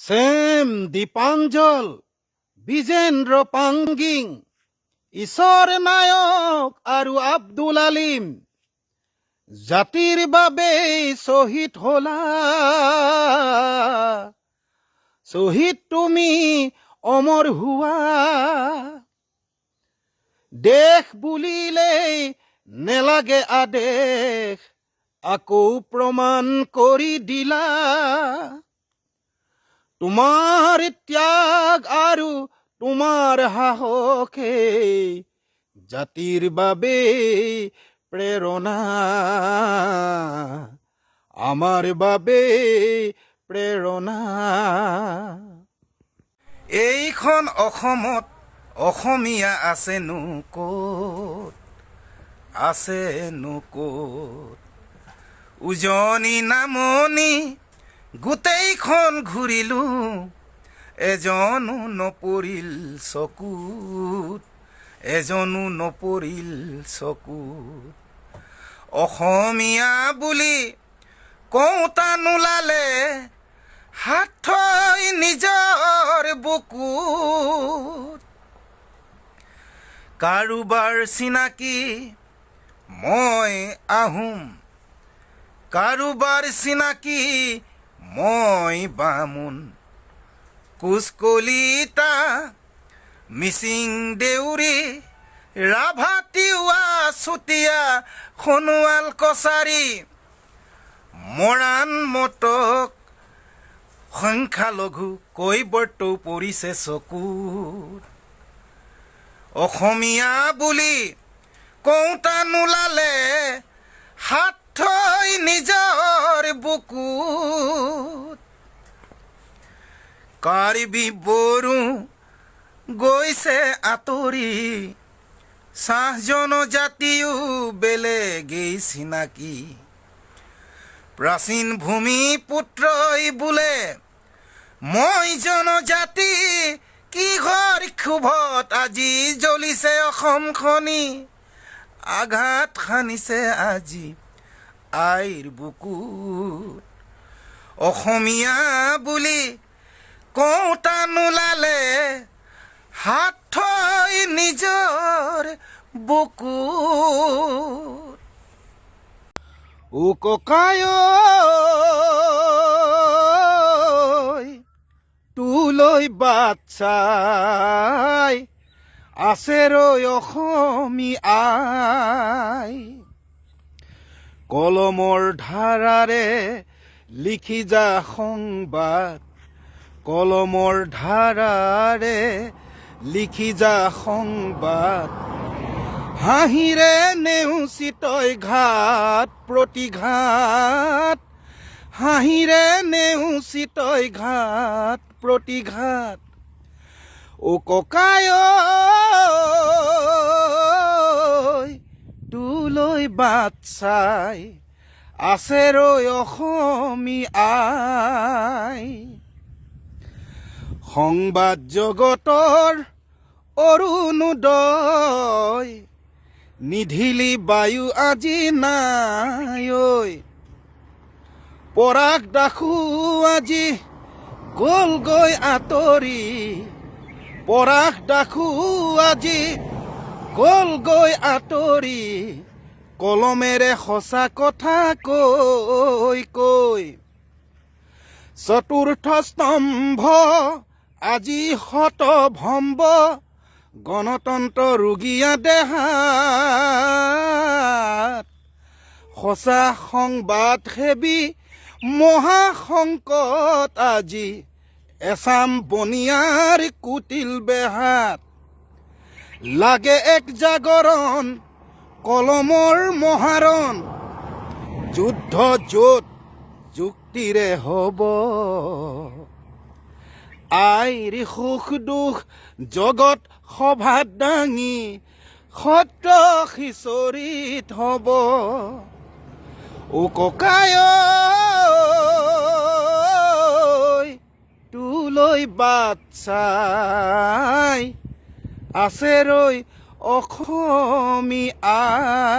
Same Dipanjal, Bijendra Pangging, ঈশ্বৰ নায়ক আৰু আব্দুল আলিম জাতিৰ বাবে শ্বহীদ হলা। শ্বহীদ তুমি অমৰ হোৱা। দেশ বুলিলেই নেলাগে আদেশ, আকৌ প্ৰমাণ কৰি দিলা। তোমাৰ ত্যাগ আৰু তোমাৰ সাহসে জাতিৰ বাবে প্ৰেৰণা, আমাৰ বাবে প্ৰেৰণা। এইখন অসমত অসমীয়া আছেনো ক'ত, আছেনো ক'ত? উজনি নামনি গোটেইখন ঘূৰিলো, এজনো নপৰিল চকুত, এজনো নপৰিল চকুত। অসমীয়া বুলি কওঁতা নোলালে, হাত থৈ নিজৰ বুকুত। কাৰোবাৰ চিনাকি মই আহোম, কাৰোবাৰ চিনাকি মই বামুণ। কোচ কলিতা, মিচিং দেউৰী, ৰাভা তিৱা চুতীয়া, সোণোৱাল কছাৰী, মৰাণ মটক সংখ্যালঘু কৈবৰ্তও পৰিছে চকুত। অসমীয়া বুলি কওঁতা নোলালে, হাত থৈ নিজৰ বুকুত। কাৰ্বি বড়ো গৈছে আঁতৰি, চাহ জনজাতিও বেলেগেই চিনাকি। প্ৰাচীন ভূমিপুত্ৰই বোলে মই জনজাতি, কিহৰ ক্ষোভত আজি জ্বলিছে অসমখনি। আঘাত সানিছে আজি আইৰ বুকুত। অসমীয়া বুলি কওঁতা নোলালে, হাত থৈ নিজৰ বুকুত। ও ককাই তোলৈ বাট চাই আছে ৰৈ অসমী আই। কলমৰ ধাৰাৰে লিখি যা সংবাদ, কলমৰ ধাৰাৰে লিখি যা সংবাদ। হাঁহিৰে নেওচি তই ঘাট প্ৰতিঘাত, হাঁহিৰে নেওচি তই ঘাট প্ৰতিঘাত। ও ককাই তোলৈ বাট চাই আছে ৰৈ অসমী আই। সংবাদ জগতৰ অৰুণোদয়, নিধিলি বায়ু আজি নাই ঐ। পৰাগ দাসো আজি গ'লগৈ আঁতৰি, পৰাগ দাসো আজি গ'লগৈ আঁতৰি। কলমেৰে সঁচা কথা কৈ কৈ, চতুৰ্থ স্তম্ভ আজি হতভম্ব। গণতন্ত্ৰ ৰুগীয়া দেহাত, সঁচা সংবাদ সেৱী মহাসংকট আজি এচাম বনিয়াৰ কুটিল বেহাত। লাগে এক জাগৰণ, কলমৰ মহাৰণ, যুদ্ধ য'ত যুক্তিৰে হ'ব। আইৰ সুখ দুখ জগত সভাত দাঙি, সত্ৰ সিঁচৰিত হ'ব। ও ককাই তোলৈ বাট চাই আছে ৰৈ অসমী আই।